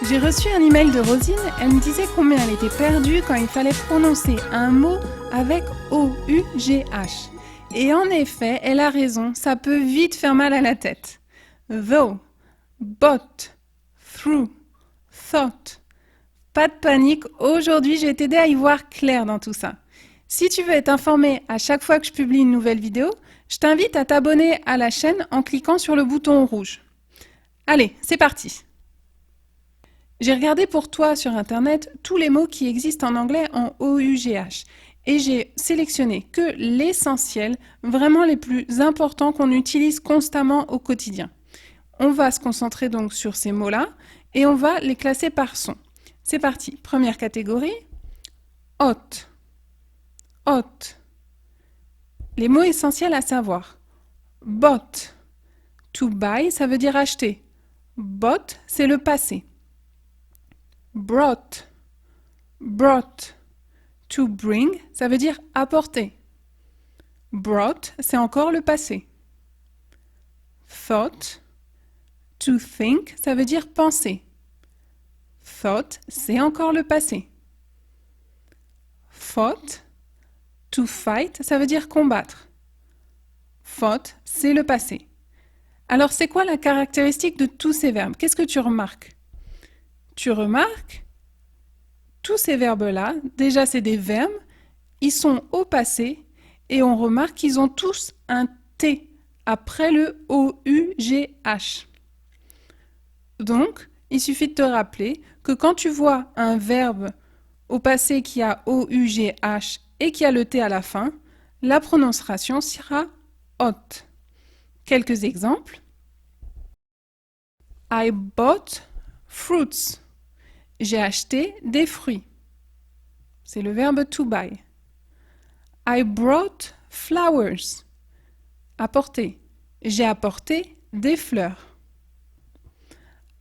J'ai reçu un email de Rosine, elle me disait combien elle était perdue quand il fallait prononcer un mot avec O-U-G-H. Et en effet, elle a raison, ça peut vite faire mal à la tête. Though, but, through, thought. Pas de panique, aujourd'hui je vais t'aider à y voir clair dans tout ça. Si tu veux être informé à chaque fois que je publie une nouvelle vidéo, je t'invite à t'abonner à la chaîne en cliquant sur le bouton rouge. Allez, c'est parti! J'ai regardé pour toi sur internet tous les mots qui existent en anglais en OUGH et j'ai sélectionné que l'essentiel, vraiment les plus importants qu'on utilise constamment au quotidien. On va se concentrer donc sur ces mots-là et on va les classer par son. C'est parti. Première catégorie, hot. Hot. Les mots essentiels à savoir. Bought. To buy, ça veut dire acheter. Bought, c'est le passé. Brought. Brought. To bring, ça veut dire apporter. Brought, c'est encore le passé. Thought. To think, ça veut dire penser. Thought, c'est encore le passé. Fought. To fight, ça veut dire combattre. Fought, c'est le passé. Alors, c'est quoi la caractéristique de tous ces verbes? Qu'est-ce que tu remarques? Tu remarques tous ces verbes-là, déjà c'est des verbes, ils sont au passé et on remarque qu'ils ont tous un T après le O-U-G-H. Donc, il suffit de te rappeler que quand tu vois un verbe au passé qui a O-U-G-H et qui a le T à la fin, la prononciation sera hot. Quelques exemples. I bought fruits. J'ai acheté des fruits. C'est le verbe to buy. I brought flowers. Apporter. J'ai apporté des fleurs.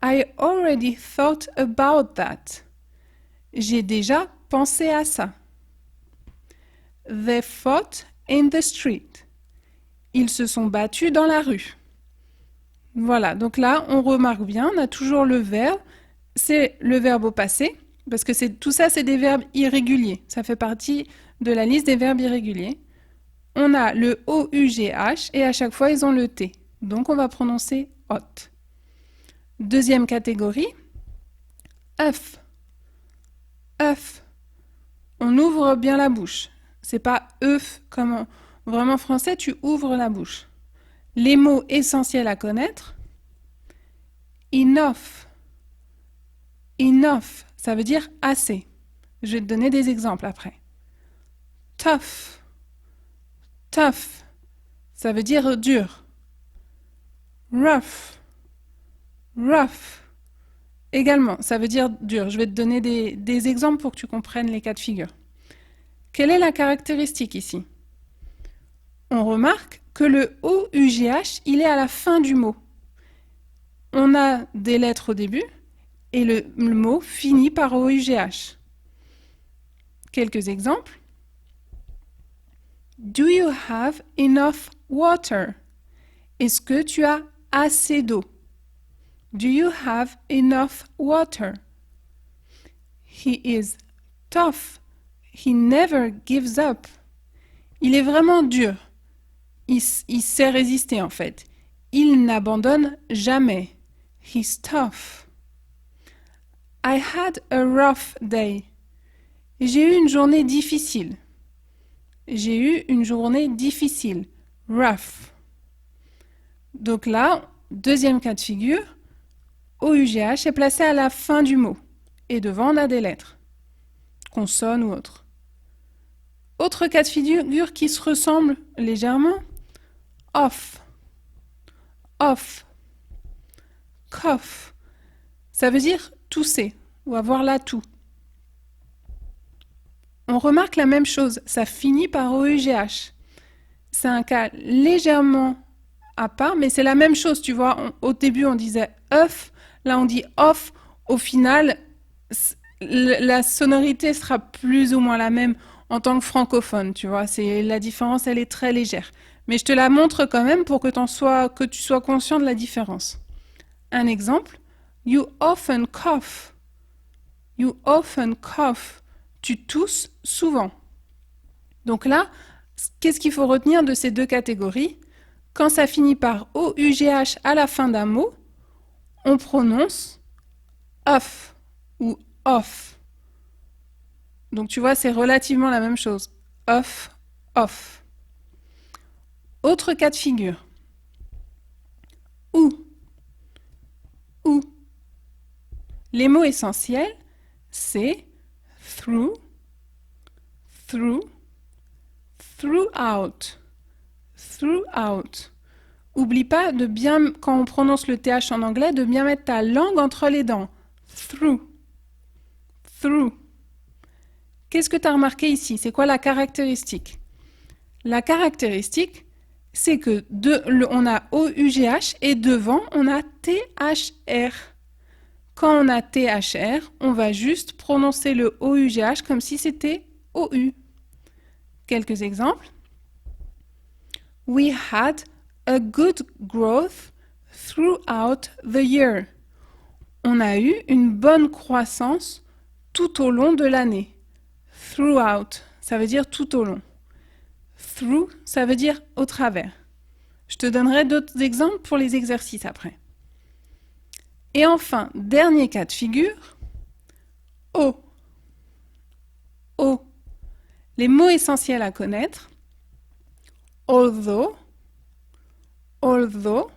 I already thought about that. J'ai déjà pensé à ça. They fought in the street. Ils se sont battus dans la rue. Voilà, donc là, on remarque bien, on a toujours le verbe. C'est le verbe au passé, parce que tout ça, c'est des verbes irréguliers. Ça fait partie de la liste des verbes irréguliers. On a le O-U-G-H et à chaque fois, ils ont le T. Donc, on va prononcer hot. Deuxième catégorie, œuf. œuf. On ouvre bien la bouche. C'est pas œuf comme vraiment français, tu ouvres la bouche. Les mots essentiels à connaître. Enough. Enough, ça veut dire assez. Je vais te donner des exemples après. Tough. Tough, ça veut dire dur. Rough. Rough, également, ça veut dire dur. Je vais te donner des exemples pour que tu comprennes les cas de figure. Quelle est la caractéristique ici? On remarque que le OUGH, il est à la fin du mot. On a des lettres au début et le mot finit par OUGH. Quelques exemples. Do you have enough water? Est-ce que tu as assez d'eau? Do you have enough water? He is tough. He never gives up. Il est vraiment dur. Il sait résister en fait. Il n'abandonne jamais. He's tough. I had a rough day. J'ai eu une journée difficile. J'ai eu une journée difficile. Rough. Donc là, deuxième cas de figure, OUGH est placé à la fin du mot. Et devant, on a des lettres. Consonnes ou autres. Autre cas de figure qui se ressemble légèrement. Off. Off. Cough. Ça veut dire tousser ou avoir la toux. On remarque la même chose, ça finit par OUGH. C'est un cas légèrement à part, mais c'est la même chose, tu vois. Au début, on disait œuf, là on dit off. Au final, la sonorité sera plus ou moins la même en tant que francophone, tu vois. La différence, elle est très légère. Mais je te la montre quand même pour que tu sois conscient de la différence. Un exemple, you often cough. You often cough. Tu tousses souvent. Donc là, qu'est-ce qu'il faut retenir de ces deux catégories? Quand ça finit par O-U-G-H à la fin d'un mot, on prononce off ou off. Donc tu vois, c'est relativement la même chose. Off, off. Autre cas de figure. Ou. Ou. Les mots essentiels, c'est through, through, throughout, throughout. Oublie pas de bien, quand on prononce le TH en anglais, de bien mettre ta langue entre les dents. Through, through. Qu'est-ce que tu as remarqué ici? C'est quoi la caractéristique? La caractéristique, c'est que on a O-U-G-H et devant, on a T-H-R. Quand on a T-H-R, on va juste prononcer le O-U-G-H comme si c'était O-U. Quelques exemples. We had a good growth throughout the year. On a eu une bonne croissance tout au long de l'année. Throughout, ça veut dire tout au long. Through, ça veut dire au travers. Je te donnerai d'autres exemples pour les exercices après. Et enfin, dernier cas de figure, O. O. Les mots essentiels à connaître. Although. Although.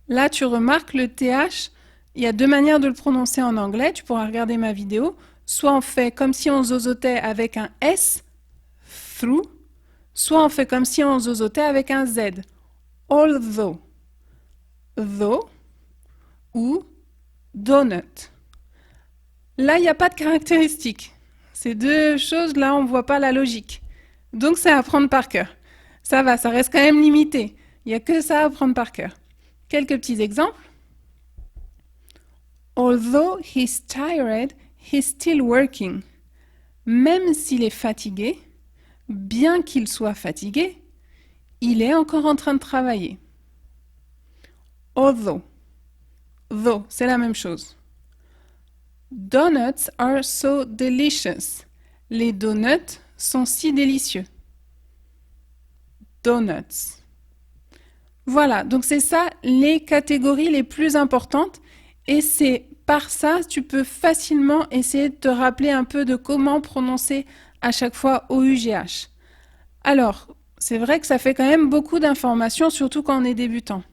Là, tu remarques le TH, il y a deux manières de le prononcer en anglais. Tu pourras regarder ma vidéo. Soit on fait comme si on zozotait avec un S, through. Soit on fait comme si on zozotait avec un Z. Although. Though. Ou donut. Là, il n'y a pas de caractéristique. Ces deux choses, là, on ne voit pas la logique. Donc, c'est à apprendre par cœur. Ça va, ça reste quand même limité. Il n'y a que ça à apprendre par cœur. Quelques petits exemples. Although he's tired, he's still working. Même s'il est fatigué, bien qu'il soit fatigué, il est encore en train de travailler. Although. Though, c'est la même chose. Donuts are so delicious. Les donuts sont si délicieux. Donuts. Voilà, donc c'est ça les catégories les plus importantes et c'est par ça tu peux facilement essayer de te rappeler un peu de comment prononcer à chaque fois O-U-G-H. Alors, c'est vrai que ça fait quand même beaucoup d'informations, surtout quand on est débutant.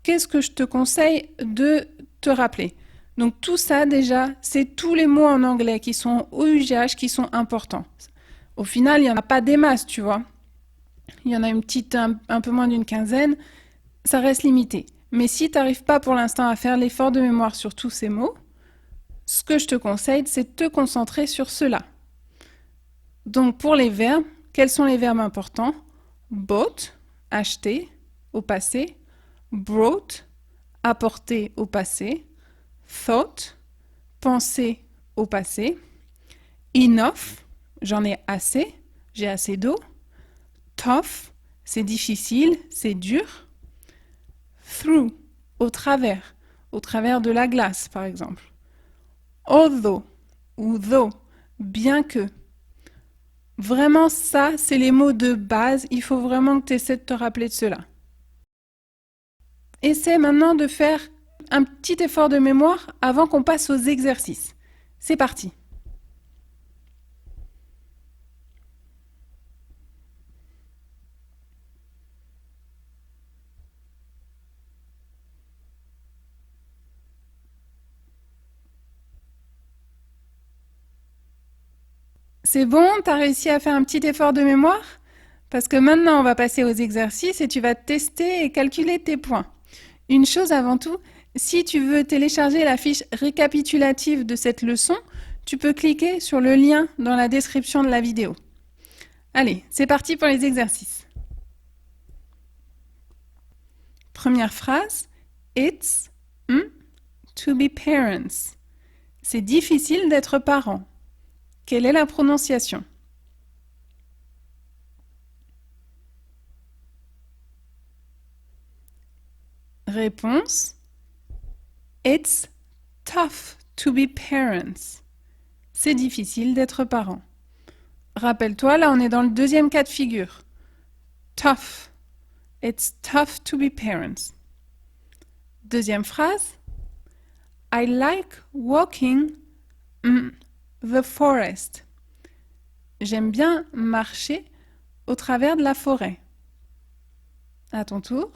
Qu'est-ce que je te conseille de te rappeler? Donc tout ça déjà, c'est tous les mots en anglais qui sont O-U-G-H qui sont importants. Au final, il n'y en a pas des masses, tu vois. Il y en a une petite, un peu moins d'une quinzaine. Ça reste limité. Mais si tu n'arrives pas pour l'instant à faire l'effort de mémoire sur tous ces mots, ce que je te conseille, c'est de te concentrer sur cela. Donc pour les verbes, quels sont les verbes importants? Bought, acheter, au passé. Brought, apporter au passé. Thought, penser au passé. Enough, j'en ai assez, j'ai assez d'eau. Tough, c'est difficile, c'est dur. Through, au travers de la glace par exemple. Although ou though, bien que. Vraiment ça, c'est les mots de base, il faut vraiment que tu essaies de te rappeler de cela. Essaie maintenant de faire un petit effort de mémoire avant qu'on passe aux exercices. C'est parti. C'est bon, t'as réussi à faire un petit effort de mémoire? Parce que maintenant, on va passer aux exercices et tu vas tester et calculer tes points. Une chose avant tout, si tu veux télécharger la fiche récapitulative de cette leçon, tu peux cliquer sur le lien dans la description de la vidéo. Allez, c'est parti pour les exercices. Première phrase, It's to be parents. C'est difficile d'être parent. Quelle est la prononciation? Réponse. It's tough to be parents. c'est difficile d'être parent. Rappelle-toi, là on est dans le deuxième cas de figure. Tough. It's tough to be parents. Deuxième phrase. I like walking the forest. J'aime bien marcher au travers de la forêt. À ton tour.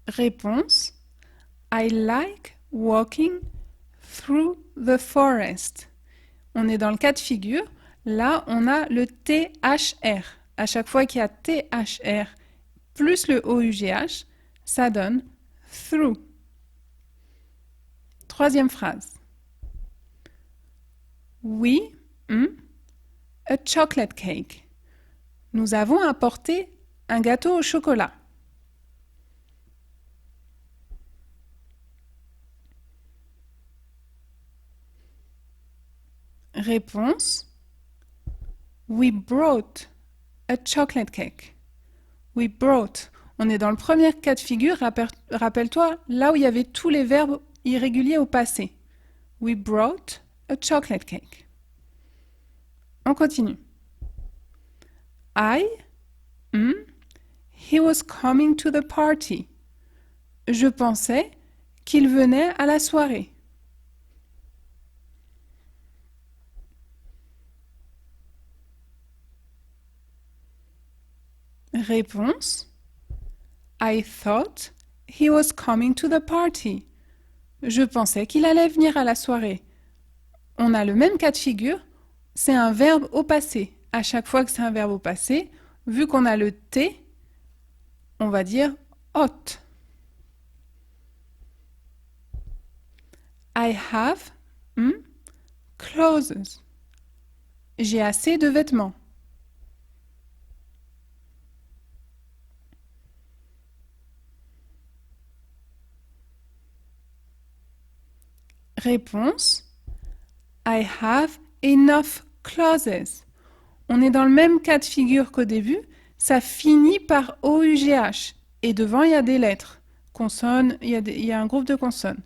Réponse. I like walking through the forest. On est dans le cas de figure. Là, on a le THR. À chaque fois qu'il y a THR plus le OUGH, ça donne through. Troisième phrase. We, a chocolate cake. Nous avons apporté un gâteau au chocolat. Réponse. We brought a chocolate cake. We brought. On est dans le premier cas de figure. Rappelle-toi, là où il y avait tous les verbes irréguliers au passé. We brought a chocolate cake. On continue. He was coming to the party. Je pensais qu'il venait à la soirée. Réponse. I thought he was coming to the party. Je pensais qu'il allait venir à la soirée. On a le même cas de figure, c'est un verbe au passé. À chaque fois que c'est un verbe au passé, vu qu'on a le T, on va dire ought. I have clothes. J'ai assez de vêtements. Réponse. I have enough clothes. On est dans le même cas de figure qu'au début, ça finit par OUGH. Et devant, il y a des lettres. Consonnes, il y a un groupe de consonnes.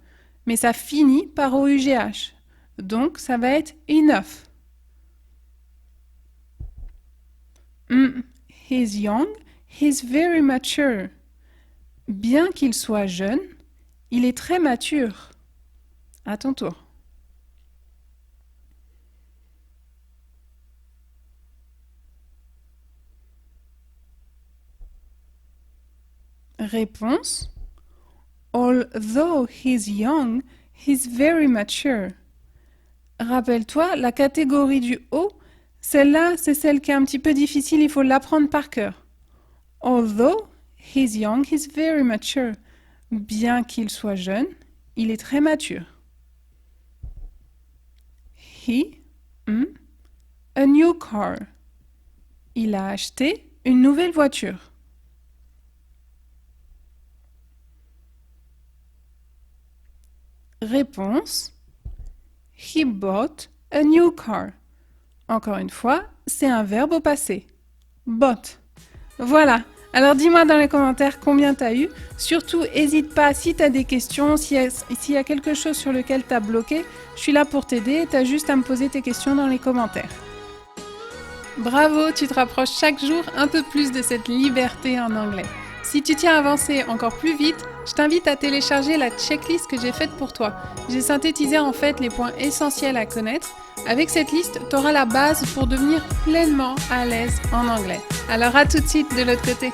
Mais ça finit par OUGH. Donc, ça va être enough. He's young, he's very mature. Bien qu'il soit jeune, il est très mature. À ton tour. Réponse. Although he's young, he's very mature. Rappelle-toi, la catégorie du haut, celle-là, c'est celle qui est un petit peu difficile, il faut l'apprendre par cœur. Although he's young, he's very mature. Bien qu'il soit jeune, il est très mature. He, a new car. Il a acheté une nouvelle voiture. Réponse. He bought a new car. Encore une fois, c'est un verbe au passé. Bought. Voilà. Alors dis-moi dans les commentaires combien tu as eu. Surtout, n'hésite pas si tu as des questions, s'il y a quelque chose sur lequel tu as bloqué, je suis là pour t'aider. Tu as juste à me poser tes questions dans les commentaires. Bravo, tu te rapproches chaque jour un peu plus de cette liberté en anglais. Si tu tiens à avancer encore plus vite, je t'invite à télécharger la checklist que j'ai faite pour toi. J'ai synthétisé en fait les points essentiels à connaître. Avec cette liste, tu auras la base pour devenir pleinement à l'aise en anglais. Alors à tout de suite de l'autre côté.